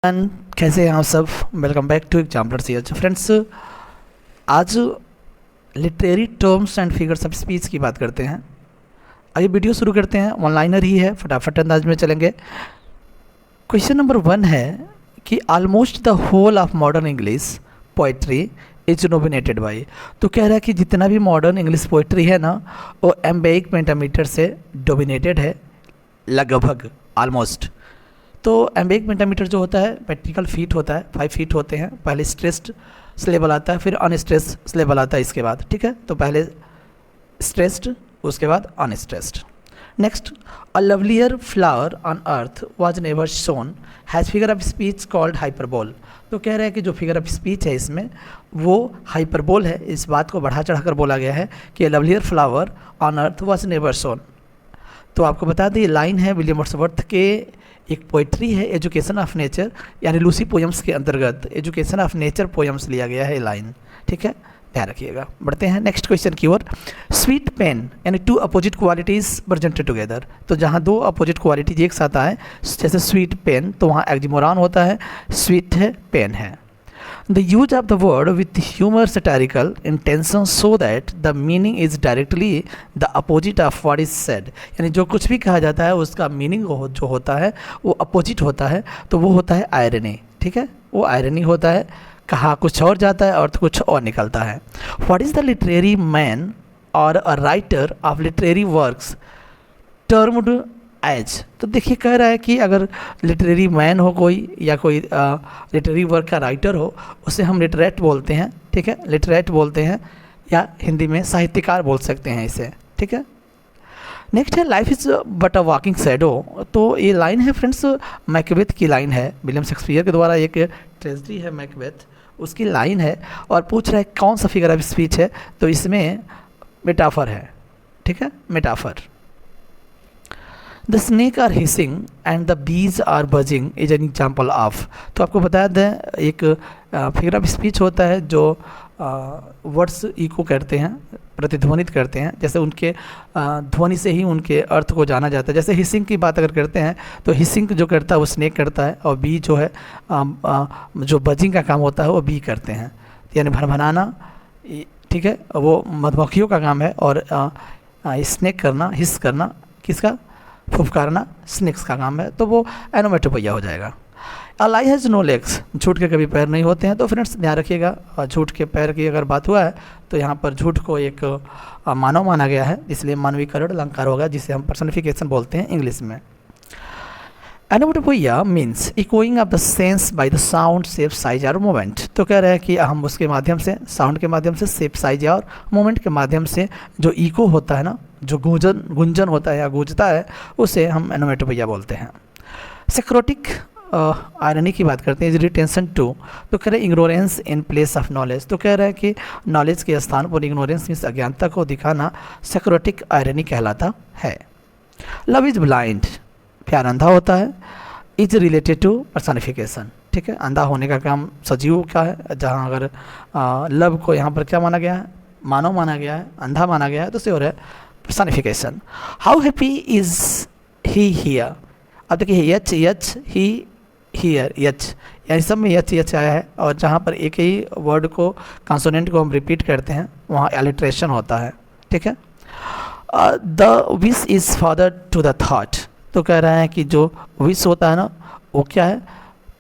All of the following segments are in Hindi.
एंड कैसे हैं आप सब। Welcome back to exemplar CH. Friends, आज literary terms and figures of speech की बात करते हैं। आइए वीडियो शुरू करते हैं। ऑनलाइनर ही है, फटाफट अंदाज में चलेंगे। क्वेश्चन नंबर 1 है कि almost the whole of modern English poetry is dominated by. तो कह रहा है कि जितना भी मॉडर्न इंग्लिश पोइट्री है ना, वो एम्बेइक पेंटामीटर से डोमिनेटेड है, लगभग, ऑलमोस्ट। तो एम्बेइक पेंटामीटर जो होता है प्रैक्टिकल फीट होता है, 5 फीट होते हैं। पहले स्ट्रेस्ड स्लेबल आता है, फिर अनस्ट्रेस्ड स्लेबल आता है इसके बाद, ठीक है। तो पहले स्ट्रेस्ड, उसके बाद unstressed. Next, a lovelier flower on earth was never shown has figure of speech called hyperbole. तो कह रहे हैं कि जो फिगर ऑफ स्पीच है इसमें वो हाइपरबोल है। इस बात को बढ़ा चढ़ा कर बोला गया है कि lovelier flower on earth was never shown. तो आपको बता दें, ये लाइन है विलियम वर्ड्सवर्थ के, एक पोइट्री है एजुकेशन ऑफ नेचर, यानी लूसी पोएम्स के अंतर्गत एजुकेशन ऑफ नेचर पोएम्स लिया गया है लाइन, ठीक है, ध्यान रखिएगा। बढ़ते हैं नेक्स्ट क्वेश्चन की ओर। स्वीट पेन यानी two opposite qualities presented together. तो जहाँ दो अपोजिट क्वालिटीज एक साथ आए, जैसे स्वीट पेन, तो वहाँ एक्जिमोरान होता है, स्वीट है, पेन है। The use of the word with humor satirical intention so that the meaning is directly the opposite of what is said। यानी जो कुछ भी कहा जाता है उसका मीनिंग जो होता है वो अपोजिट होता है, तो वो होता है आयरनी, ठीक है, वो आयरनी होता है। कहा कुछ और जाता है और कुछ और निकलता है। What is the literary man or a writer of literary works termed as. तो देखिए कह रहा है कि अगर लिटरेरी मैन हो कोई, या कोई लिटरेरी वर्क का राइटर हो, उसे हम लिटरेट बोलते हैं, ठीक है, लिटरेट बोलते हैं, या हिंदी में साहित्यकार बोल सकते हैं इसे, ठीक है। नेक्स्ट है life is but a walking shadow. तो ये लाइन है फ्रेंड्स, मैकबेथ की लाइन है, विलियम शेक्सपियर के द्वारा एक ट्रेजेडी है मैकबेथ, उसकी लाइन है। और पूछ रहा है कौन सा फिगर ऑफ स्पीच है, तो इसमें मेटाफर है, ठीक है, metaphor. The snake are hissing and the bees are buzzing is an example of. तो आपको बता दें, एक फिगर ऑफ स्पीच होता है जो वर्ड्स इको करते हैं, प्रतिध्वनित करते हैं, जैसे उनके ध्वनि से ही उनके अर्थ को जाना जाता है। जैसे हिसिंग की बात अगर करते हैं तो हिसिंग जो करता है वो स्नेक करता है, और बी जो है जो बजिंग का काम होता है वो बी करते हैं, यानी भनभनाना, ठीक है, वो मधुमक्खियों का काम है। और स्नेक करना, हिस करना, किसका, फुफकारना, स्नेक्स का काम है, तो वो एनोमेटोपोइया हो जाएगा। अ लाई हैज़ नो लेग्स, झूठ के कभी पैर नहीं होते हैं। तो फ्रेंड्स ध्यान रखिएगा, झूठ के पैर की अगर बात हुआ है तो यहाँ पर झूठ को एक मानव माना गया है, इसलिए मानवीकरण अलंकार होगा, जिसे हम पर्सनिफिकेशन बोलते हैं इंग्लिश में। Onomatopoeia means echoing of the sense by the sound, shape, size और मोमेंट। तो कह रहे हैं कि हम उसके माध्यम से, साउंड के माध्यम से, शेप, साइज और मोमेंट के माध्यम से जो इको होता है ना, जो गुंजन होता है या गूंजता है, उसे हम एनोमेटोपोइया बोलते हैं। सेक्रोटिक आयरनी की बात करते हैं, इज रिटेंशन टू। तो कह रहे हैं ignorance in place of knowledge. तो कह रहे हैं कि नॉलेज के स्थान पर इग्नोरेंस मीन्स अज्ञानता को दिखाना सेक्रोटिक आयरनी कहलाता है। लव इज ब्लाइंड, प्यार अंधा होता है। इज रिलेटेड टू पर्सनिफिकेशन, ठीक है, अंधा होने का काम सजीव का है, जहाँ अगर लव को यहाँ पर क्या माना गया है, मानव माना गया है, अंधा माना गया है, तो श्योर है personification. How happy is he here. अब देखिए यच यच ही हियर, यच, यानी सब में यच यच आया है, और जहाँ पर एक ही वर्ड को, कंसोनेंट को हम रिपीट करते हैं, वहाँ एलिट्रेशन होता है, ठीक है। The wish is father to the thought. तो कह रहे हैं कि जो विश होता है ना, वो क्या है,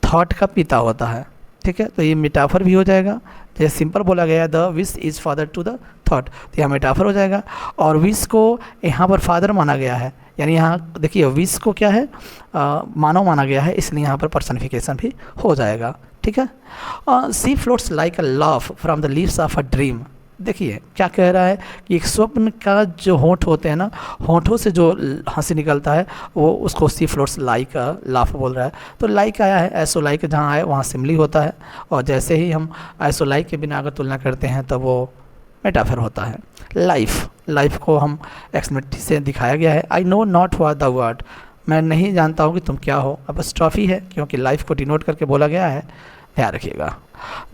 थॉट का पिता होता है, ठीक है। तो ये मेटाफर भी हो जाएगा, जैसे सिंपल बोला गया है the wish is father to the thought, तो यहाँ मेटाफर हो जाएगा। और विश को यहाँ पर फादर माना गया है, यानी यहाँ देखिए विश को क्या है, मानव माना गया है, इसलिए यहाँ पर पर्सनिफिकेशन भी हो जाएगा, ठीक है। Sea floats like a love from the leaves of a dream. देखिए क्या कह रहा है कि एक स्वप्न का जो होंठ होते हैं ना, होंठों से जो हंसी निकलता है, वो उसको सी फ्लोट्स लाइक लाफ बोल रहा है। तो लाइक आया है, ऐसो लाइक जहाँ आए वहाँ सिमली होता है, और जैसे ही हम ऐसो लाइक के बिना अगर तुलना करते हैं तो वो मेटाफर होता है। लाइफ को हम एक्समेटिव से दिखाया गया है। I know not what the word, मैं नहीं जानता हूँ कि तुम क्या हो। अब स्ट्रॉफी है क्योंकि लाइफ को डिनोट करके बोला गया है, ध्यान रखिएगा।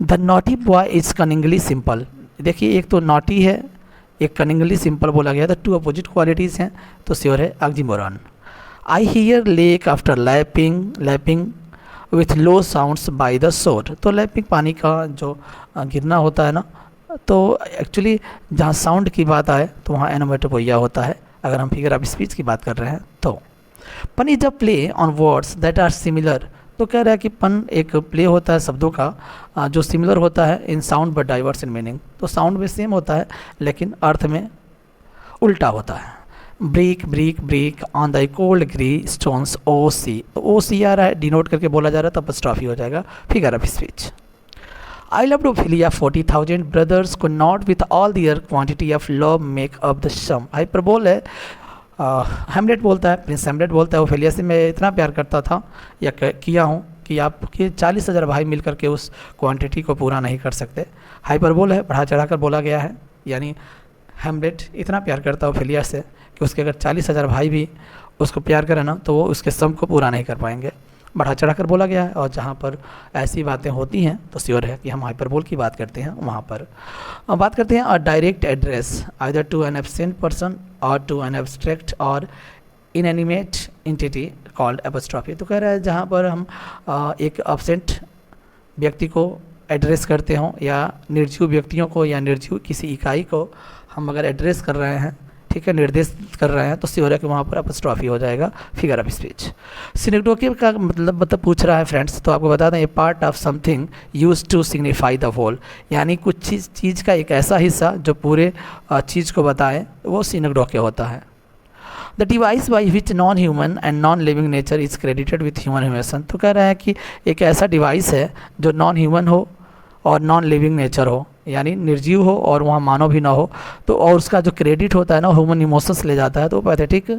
The naughty boy is cunningly simple. देखिए एक तो नॉटी है, एक कनिंगली सिंपल बोला गया था, टू अपोजिट क्वालिटीज़ हैं, तो श्योर है oxymoron. I hear lake after lapping with low sounds by the shore. तो लैपिंग पानी का जो गिरना होता है ना, तो एक्चुअली जहाँ साउंड की बात आए तो वहाँ एनोमेटोपोइया होता है, अगर हम फिगर ऑफ स्पीच की बात कर रहे हैं तो। Pun is a play on words that are similar. तो कह रहा है कि पन एक प्ले होता है शब्दों का जो सिमिलर होता है in sound but diverse in meaning. तो साउंड में सेम होता है लेकिन अर्थ में उल्टा होता है। Break break break on the cold grey stones O sea. तो ओ सी आ रहा है, डिनोट करके बोला जा रहा है, तब स्टॉफी हो जाएगा figure of speech. I loved Ophelia 40,000 brothers could not with all their quantity of love make up the sum। Hyperbole है। हेमलेट बोलता है, प्रिंस हेमलेट बोलता है ओफेलिया से मैं इतना प्यार करता था या किया हूँ कि आपके 40,000 भाई मिलकर के उस क्वांटिटी को पूरा नहीं कर सकते। हाइपरबोल है, बढ़ा चढ़ा कर बोला गया है, यानी हेमलेट इतना प्यार करता है ओफेलिया से कि उसके अगर 40,000 भाई भी उसको प्यार करें ना तो वो उसके सम को पूरा नहीं कर पाएंगे। बढ़ा चढ़ा कर बोला गया है, और जहाँ पर ऐसी बातें होती हैं तो श्योर है कि हम हाइपरबोल की बात करते हैं वहाँ पर। अब बात करते हैं a direct address either to an absent person or to an abstract or inanimate entity called apostrophe. तो कह रहा है जहाँ पर हम एक एब्सेंट व्यक्ति को एड्रेस करते हों या निर्जीव व्यक्तियों को या निर्जीव किसी इकाई को हम अगर एड्रेस कर रहे हैं, ठीक है, निर्देश कर रहे हैं, तो श्योर है कि वहाँ पर एपोस्ट्रॉफी हो जाएगा फिगर ऑफ स्पीच। सिनेक्डोकिव का मतलब पूछ रहा है फ्रेंड्स, तो आपको बता दें ये part of something use to signify the whole, यानी कुछ चीज़ का एक ऐसा हिस्सा जो पूरे चीज़ को बताए वो सिनेक्डोकिव होता है। The device by which non human and non living nature is credited with human emotion. तो कह रहा है कि एक ऐसा डिवाइस है जो नॉन ह्यूमन हो और नॉन लिविंग नेचर हो, यानी निर्जीव हो और वहाँ मानव भी ना हो, तो और उसका जो क्रेडिट होता है ना ह्यूमन इमोशंस ले जाता है, तो पैथेटिक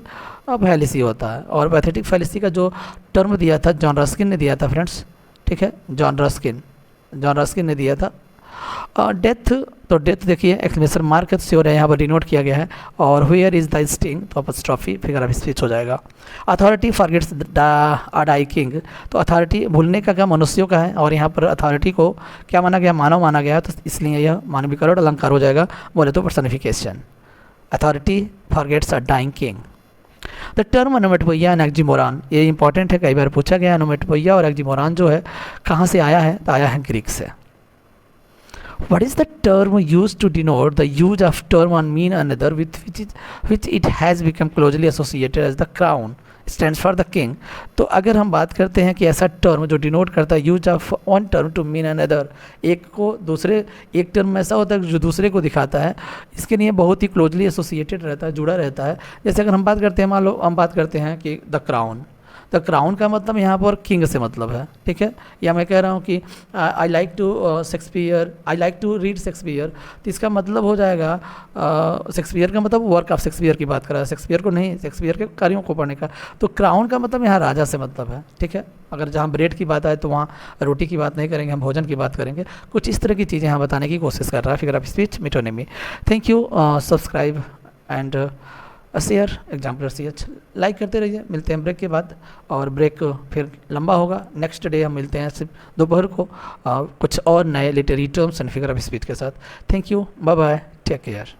फैलेसी होता है। और पैथेटिक फैलेसी का जो टर्म दिया था जॉन रस्किन ने दिया था फ्रेंड्स, ठीक है, जॉन रस्किन ने दिया था। डेथ, तो डेथ देखिए एक्सक्लेमेशन मार्क है, श्योर है यहाँ पर डिनोट किया गया है। और व्हेयर इज़ द स्टिंग, तो एपोस्ट्रॉफी फिगर ऑफ स्पीच हो जाएगा। अथॉरिटी फॉरगेट्स अ डाई किंग। तो अथॉरिटी भूलने का क्या मनुष्यों का है, और यहाँ पर अथॉरिटी को क्या माना गया, मानव माना गया, तो इसलिए यह मानवीकरण अलंकार हो जाएगा, बोले तो personification. Authority forgets a dying king. The term onomatopoeia and oxymoron, ये इंपॉर्टेंट है, कई बार पूछा गया। एनोमेटोपोइया और एक्जिमोरान जो है कहाँ से आया है, तो आया है ग्रीक से। What is the term used to denote the use of term on mean another with which it has become closely associated as the crown stands for the king। तो अगर हम बात करते हैं कि ऐसा टर्म जो डिनोट करता है use of one term to mean another, एक को दूसरे, एक टर्म ऐसा होता है जो दूसरे को दिखाता है, इसके लिए बहुत ही क्लोजली एसोसिएटेड रहता है, जुड़ा रहता है। जैसे अगर हम बात करते हैं, मान लो हम बात करते हैं कि द क्राउन, द क्राउन का मतलब यहाँ पर किंग से मतलब है, ठीक है। या मैं कह रहा हूँ कि I like to Shakespeare, I like to read Shakespeare, तो इसका मतलब हो जाएगा शेक्सपियर का मतलब वर्क ऑफ शेक्सपियर की बात कर रहा है, शेक्सपियर को नहीं, शेक्सपियर के कार्यों को पढ़ने का। तो क्राउन का मतलब यहाँ राजा से मतलब है, ठीक है। अगर जहाँ ब्रेड की बात आए तो वहाँ रोटी की बात नहीं करेंगे, हम भोजन की बात करेंगे। कुछ इस तरह की चीज़ें यहाँ बताने की कोशिश कर रहा है figure of speech metonymy. Thank you, subscribe and share exemplar CH, like करते रहिए। मिलते हैं ब्रेक के बाद, और ब्रेक फिर लंबा होगा, नेक्स्ट डे हम मिलते हैं सिर्फ दोपहर को कुछ और नए literary terms and figure of speech के साथ। Thank you, bye bye, take care.